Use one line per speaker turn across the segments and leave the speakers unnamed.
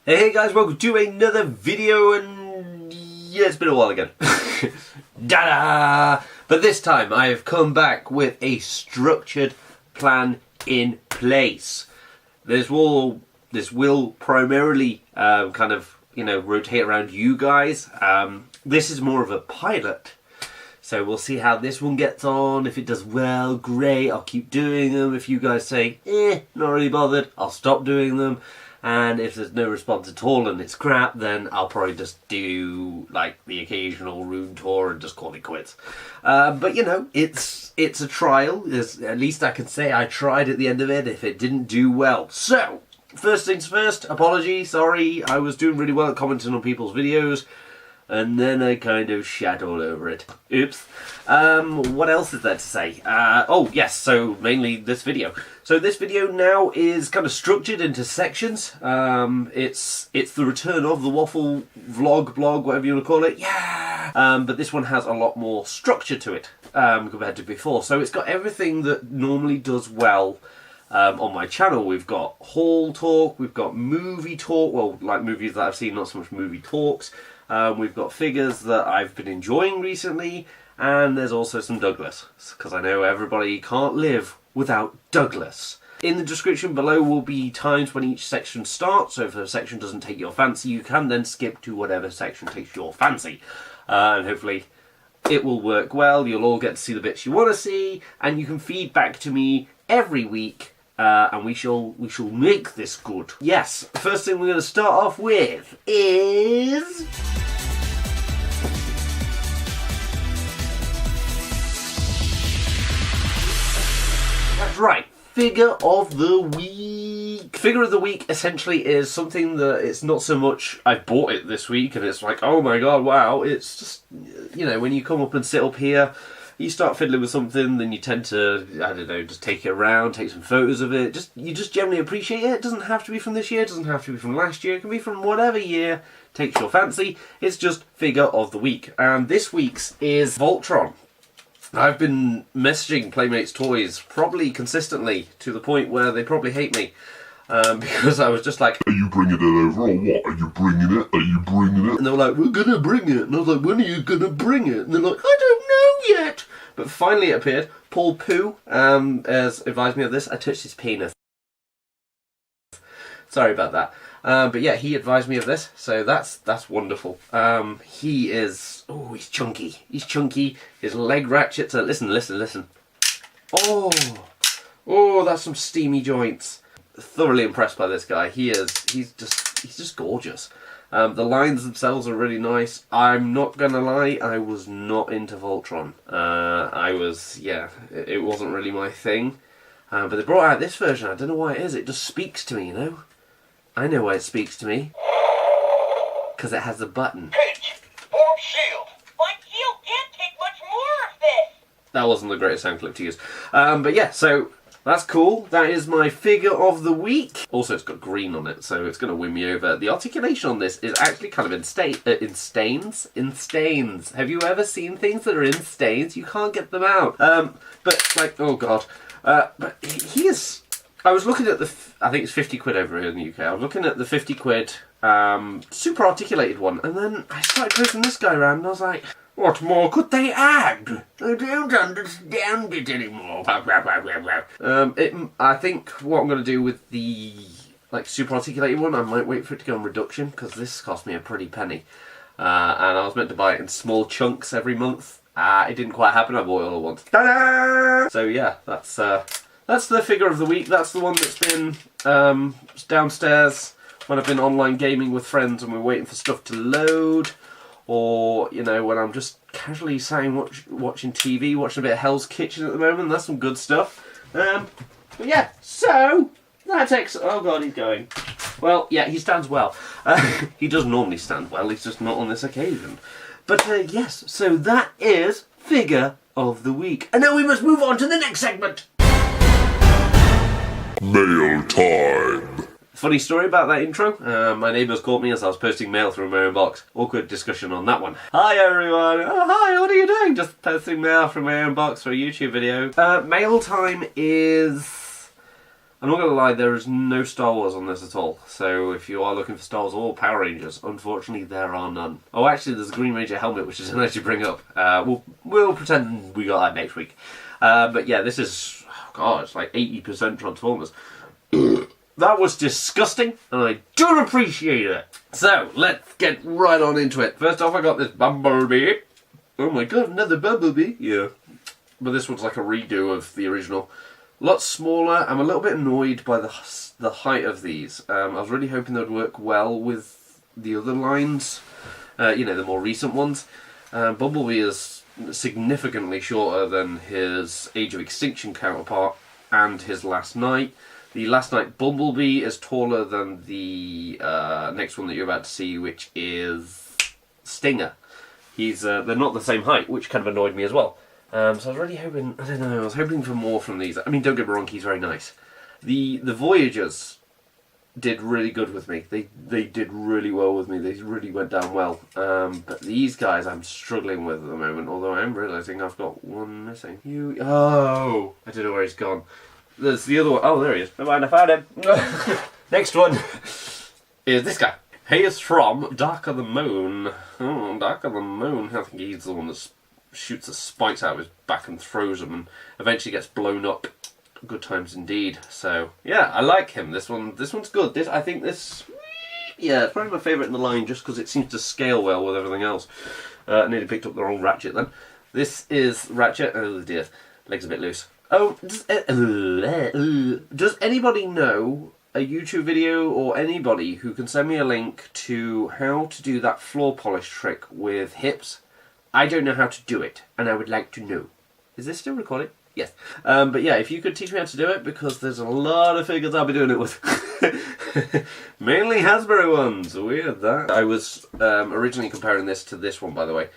Hey guys, welcome to another video, and yeah, it's been a while again. Da-da! But this time I have come back with a structured plan in place. This will primarily rotate around you guys. This is more of a pilot. So we'll see how this one gets on. If it does well, great, I'll keep doing them. If you guys say, not really bothered, I'll stop doing them. And if there's no response at all and it's crap, then I'll probably just do like the occasional room tour and just call it quits. But you know, it's a trial. At least I can say I tried at the end of it if it didn't do well. So, first things first, apology, sorry. I was doing really well at commenting on people's videos, and then I kind of shat all over it. Oops. What else is there to say? Oh yes, so mainly this video. So this video now is kind of structured into sections. It's the return of the Waffle vlog, blog, whatever you want to call it. Yeah! But this one has a lot more structure to it compared to before. So it's got everything that normally does well on my channel. We've got haul talk, we've got movie talk, well, like movies that I've seen, not so much movie talks. We've got figures that I've been enjoying recently, and there's also some Douglas, because I know everybody can't live without Douglas. In the description below will be times when each section starts, so if a section doesn't take your fancy, you can then skip to whatever section takes your fancy. And hopefully it will work well, you'll all get to see the bits you want to see, and you can feed back to me every week. And we shall make this good. Yes, the first thing we're going to start off with is... That's right, figure of the week. Figure of the week essentially is something that it's not so much I bought it this week and it's like, oh my god, wow. It's just, you know, when you come up and sit up here, you start fiddling with something, then you tend to, I don't know, just take it around, take some photos of it. You just generally appreciate it. It doesn't have to be from this year, it doesn't have to be from last year. It can be from whatever year takes your fancy. It's just figure of the week. And this week's is Voltron. I've been messaging Playmates Toys probably consistently to the point where they probably hate me. Because I was just like, are you bringing it over or what? Are you bringing it? Are you bringing it? And they were like, we're gonna bring it. And I was like, when are you gonna bring it? And they're like, I don't know yet. But finally it appeared. Paul Pooh has advised me of this. I touched his penis. Sorry about that. But yeah, he advised me of this, so that's wonderful. He is, oh, he's chunky. He's chunky. His leg ratchets are, listen. Oh, that's some steamy joints. Thoroughly impressed by this guy. He's just gorgeous. The lines themselves are really nice. I'm not gonna lie, I was not into Voltron. It wasn't really my thing. But they brought out this version. I don't know why it is. It just speaks to me, you know. I know why it speaks to me. Because it has a button.
Pitch! Form shield! But you can't take much more of this!
That wasn't the greatest sound clip to use. But yeah, so that's cool. That is my figure of the week. Also, it's got green on it, so it's going to win me over. The articulation on this is actually kind of in stains. In stains. Have you ever seen things that are in stains? You can't get them out. But, like, oh god. But he is... I was looking at I think it's 50 quid over here in the UK. I was looking at the 50 quid super articulated one, and then I started closing this guy around and I was like, what more could they add? I don't understand it anymore. I think what I'm going to do with the super articulated one, I might wait for it to go on reduction, because this cost me a pretty penny. And I was meant to buy it in small chunks every month. It didn't quite happen, I bought it all at once. Ta-da! So yeah, that's the figure of the week. That's the one that's been downstairs when I've been online gaming with friends and we're waiting for stuff to load. Or, you know, when I'm just casually watching TV, watching a bit of Hell's Kitchen at the moment. That's some good stuff. But yeah, so that takes... Oh god, he's going. Well, yeah, he stands well. He does normally stand well, he's just not on this occasion. But yes, so that is figure of the week. And now we must move on to the next segment.
Mail time.
Funny story about that intro. My neighbours caught me as I was posting mail through my inbox. Awkward discussion on that one. Hi everyone. Oh, hi, what are you doing? Just posting mail from my inbox for a YouTube video. Mail time is... I'm not going to lie, there is no Star Wars on this at all. So if you are looking for Star Wars or Power Rangers, unfortunately there are none. Oh, actually, there's a Green Ranger helmet, which is nice to bring up. We'll pretend we got that next week. But yeah, this is, oh god, it's like 80% Transformers. That was disgusting, and I do appreciate it. So, let's get right on into it. First off, I got this Bumblebee. Oh my god, another Bumblebee. Yeah. But this one's like a redo of the original. A lot smaller. I'm a little bit annoyed by the height of these. I was really hoping they would work well with the other lines. The more recent ones. Bumblebee is significantly shorter than his Age of Extinction counterpart and his Last Knight. The Last Knight Bumblebee is taller than the next one that you're about to see, which is Stinger. They're not the same height, which kind of annoyed me as well. So I was really hoping, I was hoping for more from these. I mean, don't get me wrong, he's very nice. The Voyagers did really good with me. They did really well with me. They really went down well. But these guys I'm struggling with at the moment, although I am realising I've got one missing. Oh! I don't know where he's gone. There's the other one. Oh, there he is. Never mind, I found him. Next one is this guy. He is from Dark of the Moon. Oh, Dark of the Moon. I think he's the one that shoots the spikes out of his back and throws them and eventually gets blown up. Good times indeed. So, yeah, I like him. This one's good. I think this... Yeah, it's probably my favourite in the line just because it seems to scale well with everything else. I nearly picked up the wrong Ratchet then. This is Ratchet. Oh dear. Legs a bit loose. Oh, does anybody know a YouTube video or anybody who can send me a link to how to do that floor polish trick with hips? I don't know how to do it, and I would like to know. Is this still recording? Yes. But yeah, if you could teach me how to do it, because there's a lot of figures I'll be doing it with. Mainly Hasbro ones. Weird, that. I was originally comparing this to this one, by the way.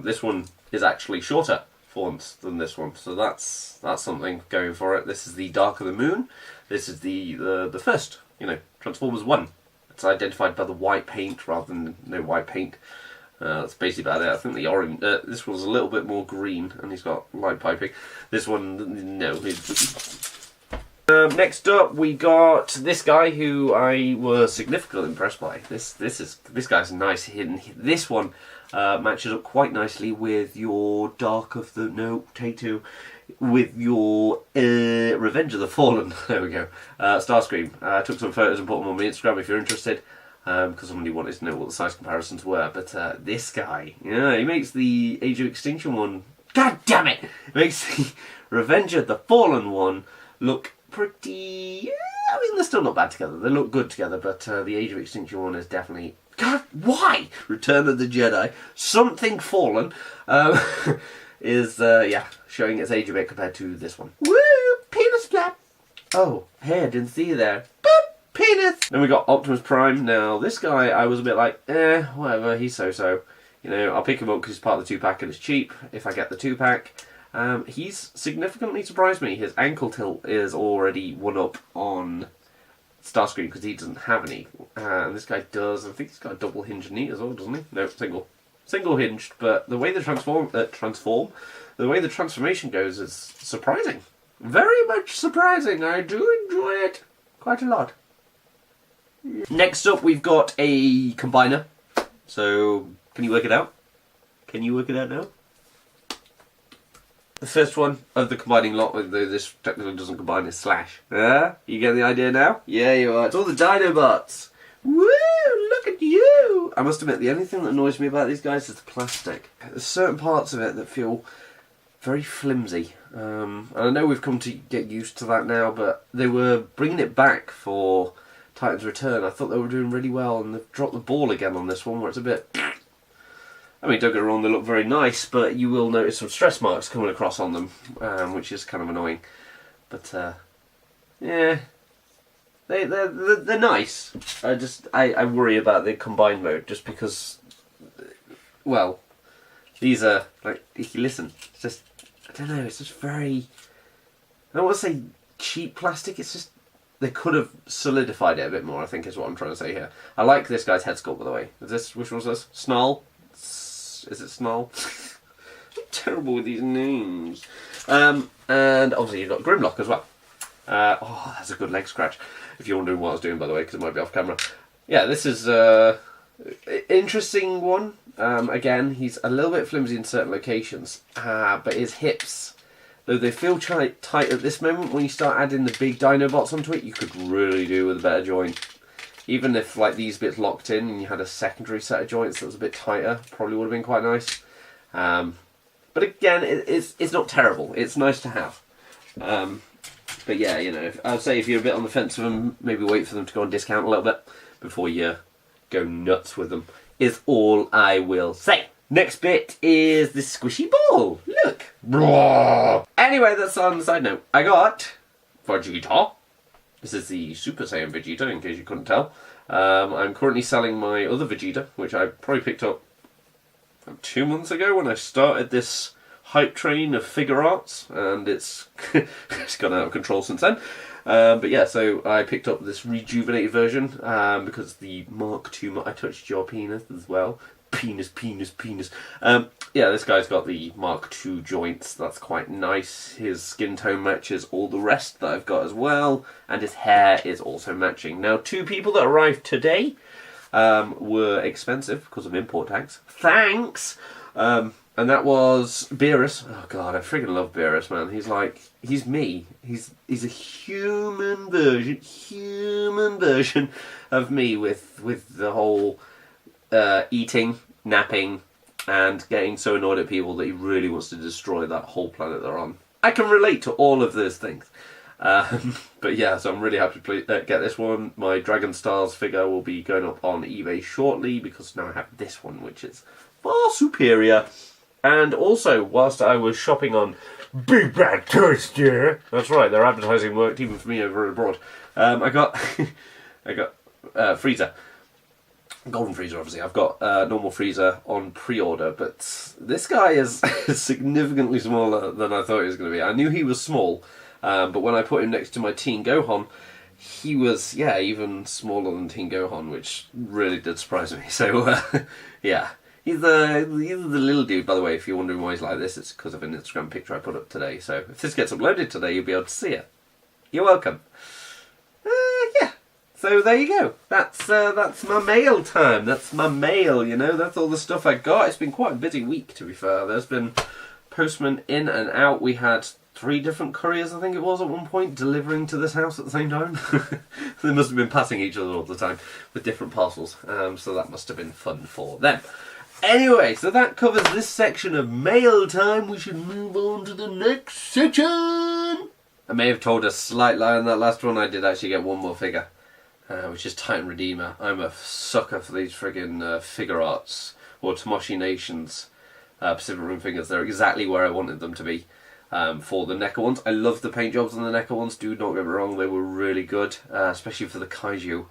This one is actually shorter fonts than this one, so that's something going for it. This is the Dark of the Moon. This is the first, Transformers 1. It's identified by the white paint rather than no white paint. That's basically about it. I think the orange. This one's a little bit more green, and he's got light piping. This one, no. Next up, we got this guy who I was significantly impressed by. This guy's nice. This one matches up quite nicely with your Take Two, with your Revenge of the Fallen. There we go. Starscream. I took some photos and put them on my Instagram if you're interested. Because somebody wanted to know what the size comparisons were. But this guy, he makes the Age of Extinction one. God damn it! He makes the Revenge of the Fallen one look pretty. I mean, they're still not bad together. They look good together, but the Age of Extinction one is definitely. God, why? Return of the Jedi. Something Fallen is showing its age a bit compared to this one. Woo! Penis flap. Oh, hey, I didn't see you there. Boop! Penis! Then we got Optimus Prime. Now, this guy, I was a bit like, whatever, he's so-so. I'll pick him up because he's part of the 2-pack and it's cheap if I get the 2-pack. He's significantly surprised me. His ankle tilt is already one up on Starscream because he doesn't have any. And this guy does. I think he's got a double hinged knee as well, doesn't he? No, single. Single hinged, but the way they the way the transformation goes is surprising. Very much surprising. I do enjoy it quite a lot. Next up, we've got a combiner. So, can you work it out? Can you work it out now? The first one of the combining lot, though this technically doesn't combine, is Slash. Yeah? You get the idea now? Yeah, you are. It's all the Dinobots. Woo! Look at you! I must admit, the only thing that annoys me about these guys is the plastic. There's certain parts of it that feel very flimsy. And I know we've come to get used to that now, but they were bringing it back for Titan's Return. I thought they were doing really well, and they've dropped the ball again on this one, where it's a bit... I mean, don't get me wrong, they look very nice, but you will notice some stress marks coming across on them, which is kind of annoying. But, yeah, they're nice. I worry about the combined mode, just because, well, these are, like, if you listen, it's just, I don't know, it's just very, I don't want to say cheap plastic, it's just, they could have solidified it a bit more, I think is what I'm trying to say here. I like this guy's head sculpt, by the way. Which one's this? Snarl? Is it Snarl? I'm terrible with these names. And obviously you've got Grimlock as well. That's a good leg scratch. If you're wondering what I was doing, by the way, because it might be off camera. Yeah, this is interesting one. Again, he's a little bit flimsy in certain locations, but his hips, though they feel tight at this moment, when you start adding the big Dinobots onto it, you could really do with a better joint. Even if like these bits locked in and you had a secondary set of joints that was a bit tighter, probably would have been quite nice. But again, it's not terrible. It's nice to have. But yeah, you know, I'd say if you're a bit on the fence with them, maybe wait for them to go on discount a little bit before you go nuts with them, is all I will say. Next bit is the squishy ball. Look. Anyway, that's on the side note. I got Vegeta. This is the Super Saiyan Vegeta, in case you couldn't tell. I'm currently selling my other Vegeta, which I probably picked up 2 months ago when I started this hype train of figure arts, and it's gone out of control since then. But yeah, so I picked up this rejuvenated version because the Mark II, I touched your penis as well. Penis. Yeah, this guy's got the Mark II joints. That's quite nice. His skin tone matches all the rest that I've got as well, and his hair is also matching. Now, 2 people that arrived today were expensive because of import tax. Thanks! And that was Beerus. Oh god, I freaking love Beerus, man. He's me. He's a human version of me with the whole eating, napping, and getting so annoyed at people that he really wants to destroy that whole planet they're on. I can relate to all of those things. But yeah, so I'm really happy to get this one. My Dragon Stars figure will be going up on eBay shortly because now I have this one, which is far superior. And also, whilst I was shopping on Big Bad Toy Store, that's right, their advertising worked even for me over abroad. I got Frieza. Golden Frieza, obviously. I've got normal Frieza on pre-order, but this guy is significantly smaller than I thought he was going to be. I knew he was small, but when I put him next to my Teen Gohan, he was, yeah, even smaller than Teen Gohan, which really did surprise me. So, yeah. He's the little dude, by the way. If you're wondering why he's like this, it's because of an Instagram picture I put up today. So if this gets uploaded today, you'll be able to see it. You're welcome. Yeah. So there you go. That's my mail time. That's my mail. You know, that's all the stuff I got. It's been quite a busy week, to be fair. There's been postmen in and out. We had 3 different couriers, I think it was, at one point, delivering to this house at the same time. They must have been passing each other all the time with different parcels. So that must have been fun for them. Anyway, so that covers this section of mail time. We should move on to the next section. I may have told a slight lie on that last one. I did actually get one more figure, which is Titan Redeemer. I'm a sucker for these friggin' figure arts, or Tomoshi Nations Pacific Rim figures. They're exactly where I wanted them to be for the NECA ones. I love the paint jobs on the NECA ones, do not get me wrong. They were really good, especially for the Kaiju.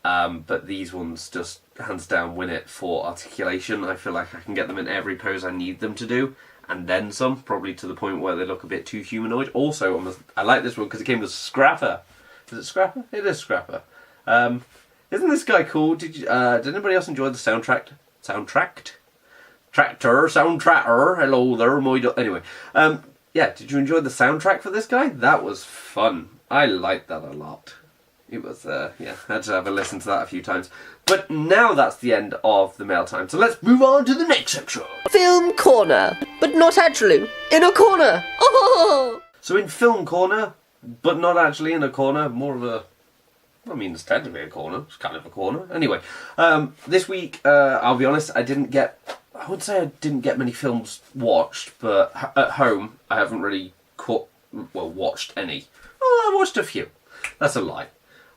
But these ones just hands down win it for articulation. I feel like I can get them in every pose I need them to do, and then some, probably to the point where they look a bit too humanoid. Also, I like this one because it came with Scrapper. Is it Scrapper? It is Scrapper. Isn't this guy cool? Did anybody else enjoy the soundtrack? Soundtracker. Hello there, anyway. Yeah, did you enjoy the soundtrack for this guy? That was fun. I liked that a lot. It was, yeah, I had to have a listen to that a few times. But now that's the end of the mail time. So let's move on to the next section.
Film corner, but not actually in a corner. Oh!
So in film corner, but not actually in a corner, more of a, I mean, it's technically a corner. It's kind of a corner. Anyway, this week, I'll be honest, I would say I didn't get many films watched, but at home, I haven't really watched any. Well, I watched a few. That's a lie.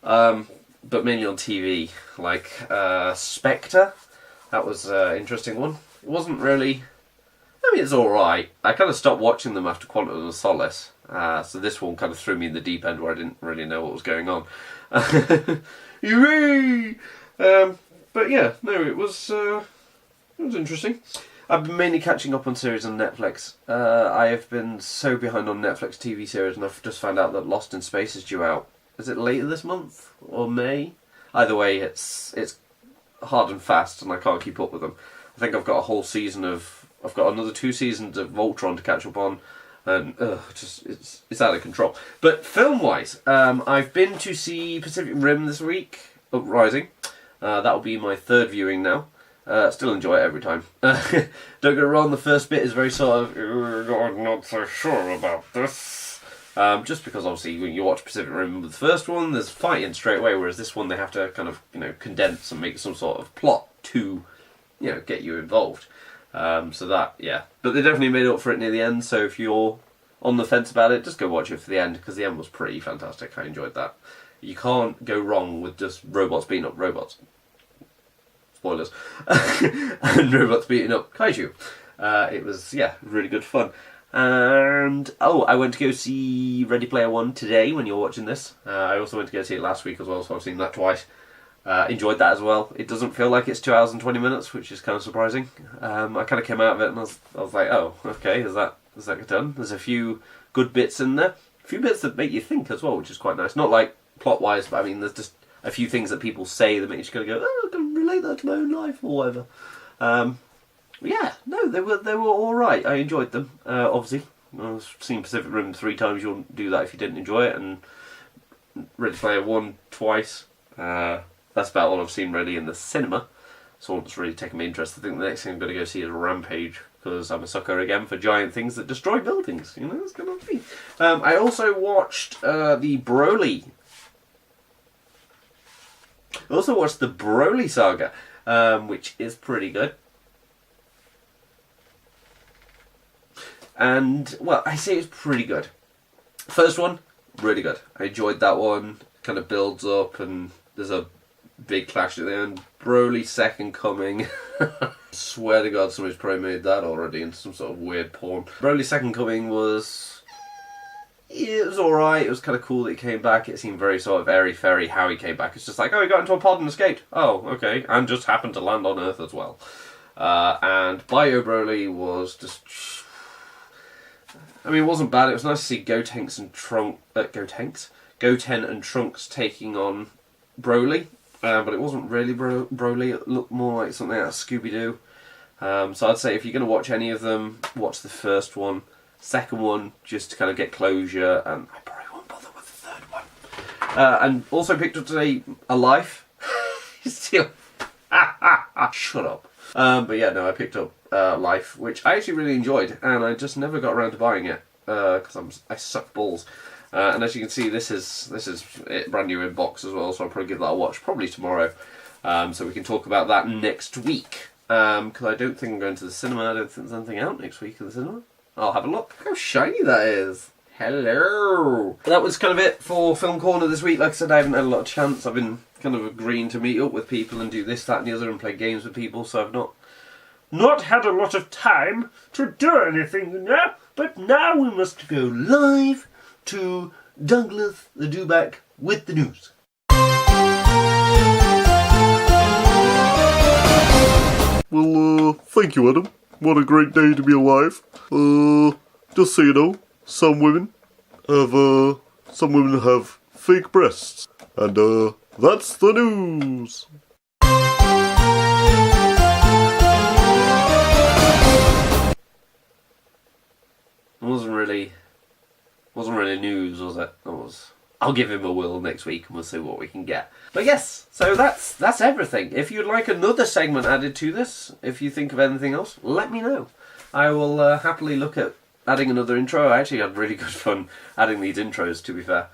But mainly on TV, like Spectre. That was an interesting one. It wasn't really, I mean, it's alright. I kind of stopped watching them after Quantum of Solace. So this one kind of threw me in the deep end where I didn't really know what was going on. Hooray! But yeah, no, it was interesting. I've been mainly catching up on series on Netflix. I have been so behind on Netflix TV series, and I've just found out that Lost in Space is due out. Is it later this month or May? Either way, it's hard and fast, and I can't keep up with them. I think I've got a whole season I've got another 2 seasons of Voltron to catch up on, and just it's out of control. But film-wise, I've been to see Pacific Rim this week, Uprising. That will be my third viewing now. Still enjoy it every time. Don't get me wrong, the first bit is very sort of, I'm not so sure about this. Just because obviously when you watch Pacific Rim with the first one, there's fighting straight away, whereas this one they have to kind of, condense and make some sort of plot to, get you involved. So that, yeah. But they definitely made up for it near the end, so if you're on the fence about it, just go watch it for the end, because the end was pretty fantastic. I enjoyed that. You can't go wrong with just robots beating up robots. Spoilers. And robots beating up kaiju. It was, really good fun. And, I went to go see Ready Player One today when you're watching this. I also went to go see it last week as well, so I've seen that twice. Enjoyed that as well. It doesn't feel like it's 2 hours and 20 minutes, which is kind of surprising. I kind of came out of it and I was like, oh, okay, is that done? There's a few good bits in there. A few bits that make you think as well, which is quite nice. Not like plot-wise, but I mean, there's just a few things that people say that make you just kind of go, oh, I can relate that to my own life, or whatever. They were all right. I enjoyed them. Obviously, I've seen Pacific Rim 3 times. You wouldn't do that if you didn't enjoy it. And Ready Player One twice. That's about all I've seen really in the cinema. So what's really taken me interest. I think the next thing I'm going to go see is Rampage, because I'm a sucker again for giant things that destroy buildings. It's going to be. I also watched the Broly. I also watched the Broly saga, which is pretty good. And, well, I say it's pretty good. First one, really good. I enjoyed that one. Kind of builds up and there's a big clash at the end. Broly Second Coming. Swear to God somebody's probably made that already into some sort of weird porn. Broly Second Coming was... it was alright. It was kind of cool that he came back. It seemed very sort of airy-fairy how he came back. It's just like, oh, he got into a pod and escaped. Oh, okay. And just happened to land on Earth as well. And Bio Broly was just... I mean, it wasn't bad. It was nice to see Goten and Trunks taking on Broly. But it wasn't really Broly. It looked more like something out of Scooby-Doo. So I'd say if you're going to watch any of them, watch the first one. Second one, just to kind of get closure. And I probably won't bother with the third one. And also picked up today A Life. Still. Shut up. But yeah, no, I picked up Life, which I actually really enjoyed. And I just never got around to buying it. Because I suck balls. And as you can see, this is it, brand new in box as well, so I'll probably give that a watch, probably tomorrow. So we can talk about that next week. Because I don't think I'm going to the cinema. I don't think there's anything out next week at the cinema. I'll have a look. Look how shiny that is. Hello. That was kind of it for Film Corner this week. Like I said, I haven't had a lot of chance. I've been kind of agreeing to meet up with people and do this, that and the other and play games with people, so I've not had a lot of time to do anything, But now we must go live to Douglas the Dewback with the news.
Well, thank you, Adam. What a great day to be alive. Just so you know, some women have fake breasts. And, that's the news.
Wasn't really news, was it? I'll give him a whirl next week and we'll see what we can get. But yes, so that's everything. If you'd like another segment added to this, if you think of anything else, let me know. I will happily look at adding another intro. I actually had really good fun adding these intros, to be fair.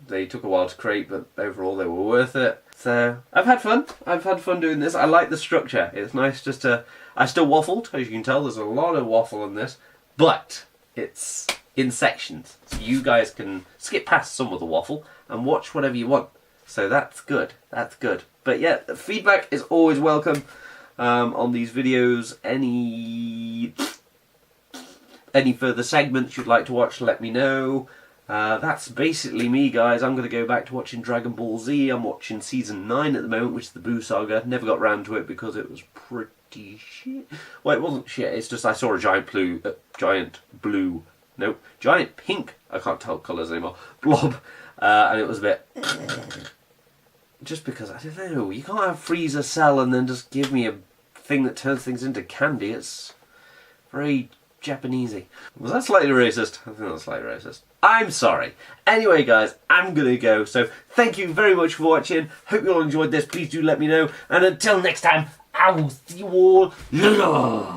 They took a while to create, but overall they were worth it. So I've had fun. I've had fun doing this. I like the structure. It's nice just to... I still waffled, as you can tell. There's a lot of waffle in this. But it's in sections, so you guys can skip past some of the waffle and watch whatever you want. So that's good. That's good. But yeah, feedback is always welcome on these videos. Any further segments you'd like to watch, let me know. That's basically me, guys. I'm going to go back to watching Dragon Ball Z. I'm watching Season 9 at the moment, which is the Boo Saga. Never got round to it because it was pretty shit. Well, it wasn't shit. It's just I saw a giant pink, I can't tell colours anymore, blob. And it was a bit... just because, I don't know, you can't have Freezer Cell and then just give me a thing that turns things into candy. It's very Japanesey. Was that slightly racist? I think that was slightly racist. I'm sorry. Anyway, guys, I'm gonna go. So thank you very much for watching. Hope you all enjoyed this. Please do let me know. And until next time, I will see you all later.